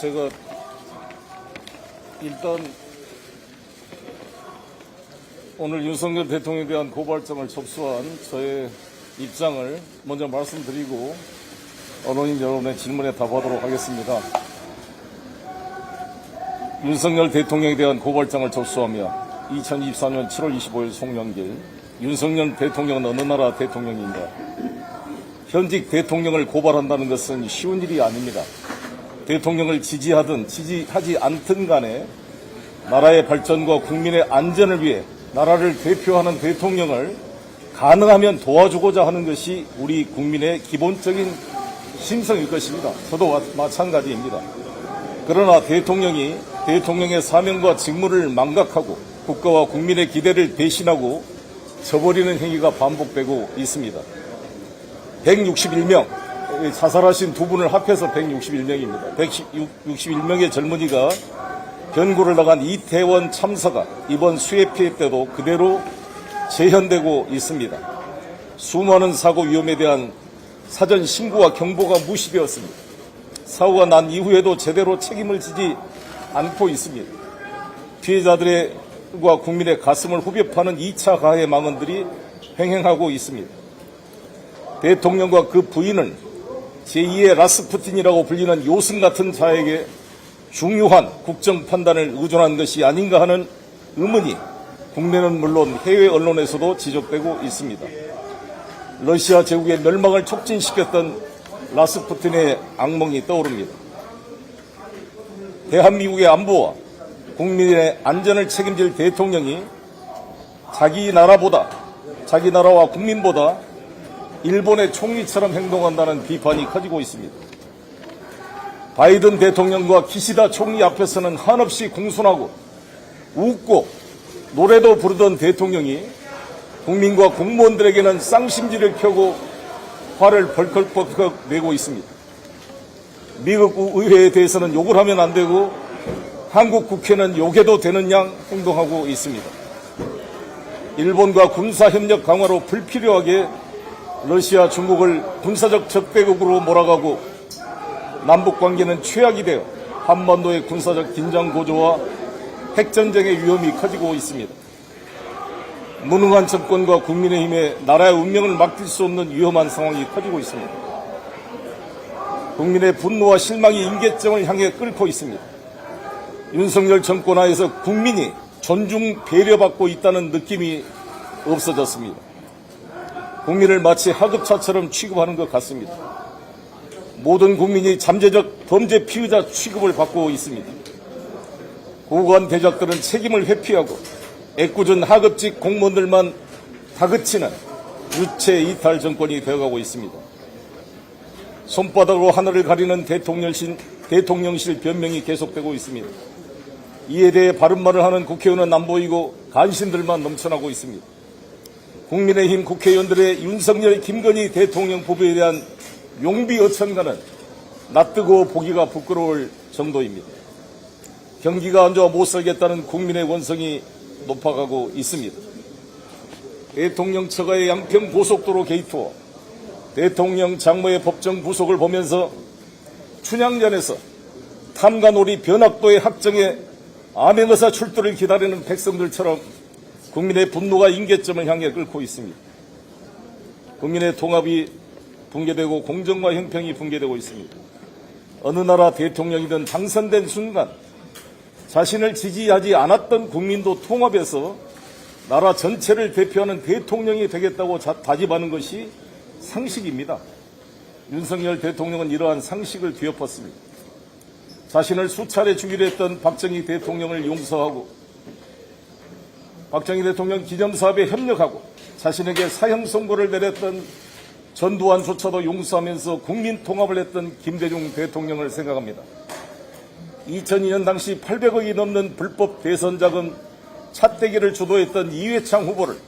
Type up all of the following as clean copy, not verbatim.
제가 일단 오늘 윤석열 대통령에 대한 고발장을 접수한 저의 입장을 먼저 말씀드리고 언론인 여러분의 질문에 답하도록 하겠습니다. 윤석열 대통령에 대한 고발장을 접수하며 2024년 7월 25일 송년길 윤석열 대통령은 어느 나라 대통령인가? 현직 대통령을 고발한다는 것은 쉬운 일이 아닙니다. 대통령을 지지하든 지지하지 않든 간에 나라의 발전과 국민의 안전을 위해 나라를 대표하는 대통령을 가능하면 도와주고자 하는 것이 우리 국민의 기본적인 심성일 것입니다. 저도 마찬가지입니다. 그러나 대통령의 사명과 직무를 망각하고 국가와 국민의 기대를 배신하고 저버리는 행위가 반복되고 있습니다. 161명, 자살하신 두 분을 합해서 161명입니다. 161명의 젊은이가 변고를 당한 이태원 참사가 이번 수해 피해 때도 그대로 재현되고 있습니다. 수많은 사고 위험에 대한 사전 신고와 경보가 무시되었습니다. 사고가 난 이후에도 제대로 책임을 지지 않고 있습니다. 피해자들과 국민의 가슴을 후벼 파는 2차 가해 망언들이 횡행하고 있습니다. 대통령과 그 부인은 제2의 라스푸틴이라고 불리는 요승 같은 자에게 중요한 국정 판단을 의존한 것이 아닌가 하는 의문이 국내는 물론 해외 언론에서도 지적되고 있습니다. 러시아 제국의 멸망을 촉진시켰던 라스푸틴의 악몽이 떠오릅니다. 대한민국의 안보와 국민의 안전을 책임질 대통령이 자기 나라와 국민보다 일본의 총리처럼 행동한다는 비판이 커지고 있습니다. 바이든 대통령과 기시다 총리 앞에서는 한없이 공손하고 웃고 노래도 부르던 대통령이 국민과 공무원들에게는 쌍심지를 켜고 화를 벌컥벌컥 내고 있습니다. 미국 의회에 대해서는 욕을 하면 안 되고 한국 국회는 욕해도 되는 양 행동하고 있습니다. 일본과 군사협력 강화로 불필요하게 러시아, 중국을 군사적 적대국으로 몰아가고 남북관계는 최악이 되어 한반도의 군사적 긴장 고조와 핵전쟁의 위험이 커지고 있습니다. 무능한 정권과 국민의힘에 나라의 운명을 맡길 수 없는 위험한 상황이 커지고 있습니다. 국민의 분노와 실망이 임계점을 향해 끓고 있습니다. 윤석열 정권 하에서 국민이 존중 배려받고 있다는 느낌이 없어졌습니다. 국민을 마치 하급차처럼 취급하는 것 같습니다. 모든 국민이 잠재적 범죄 피의자 취급을 받고 있습니다. 고관 대작들은 책임을 회피하고 애꿎은 하급직 공무원들만 다그치는 유체 이탈 정권이 되어가고 있습니다. 손바닥으로 하늘을 가리는 대통령실 변명이 계속되고 있습니다. 이에 대해 바른 말을 하는 국회의원은 안 보이고 간신들만 넘쳐나고 있습니다. 국민의힘 국회의원들의 윤석열, 김건희 대통령 부부에 대한 용비어천가는 낯뜨고 보기가 부끄러울 정도입니다. 경기가 안 좋아 못 살겠다는 국민의 원성이 높아가고 있습니다. 대통령 처가의 양평 고속도로 게이트와 대통령 장모의 법정 구속을 보면서 춘향전에서 탐관오리 변학도의 학정에 암행어사 출두를 기다리는 백성들처럼 국민의 분노가 임계점을 향해 끓고 있습니다. 국민의 통합이 붕괴되고 공정과 형평이 붕괴되고 있습니다. 어느 나라 대통령이든 당선된 순간 자신을 지지하지 않았던 국민도 통합해서 나라 전체를 대표하는 대통령이 되겠다고 다짐하는 것이 상식입니다. 윤석열 대통령은 이러한 상식을 뒤엎었습니다. 자신을 수차례 죽이려 했던 박정희 대통령을 용서하고 박정희 대통령 기념사업에 협력하고 자신에게 사형 선고를 내렸던 전두환조차도 용서하면서 국민 통합을 했던 김대중 대통령을 생각합니다. 2002년 당시 800억이 넘는 불법 대선 자금 차떼기를 주도했던 이회창 후보를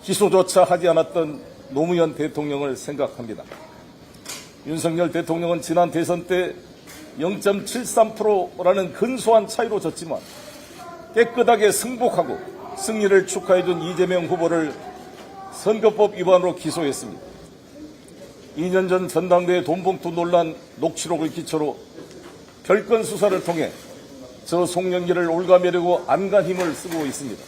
기소조차 하지 않았던 노무현 대통령을 생각합니다. 윤석열 대통령은 지난 대선 때 0.73%라는 근소한 차이로 졌지만 깨끗하게 승복하고 승리를 축하해준 이재명 후보를 선거법 위반으로 기소했습니다. 2년 전 전당대회 돈봉투 논란 녹취록을 기초로 별건 수사를 통해 저 송영길을 올가매려고 안간 힘을 쓰고 있습니다.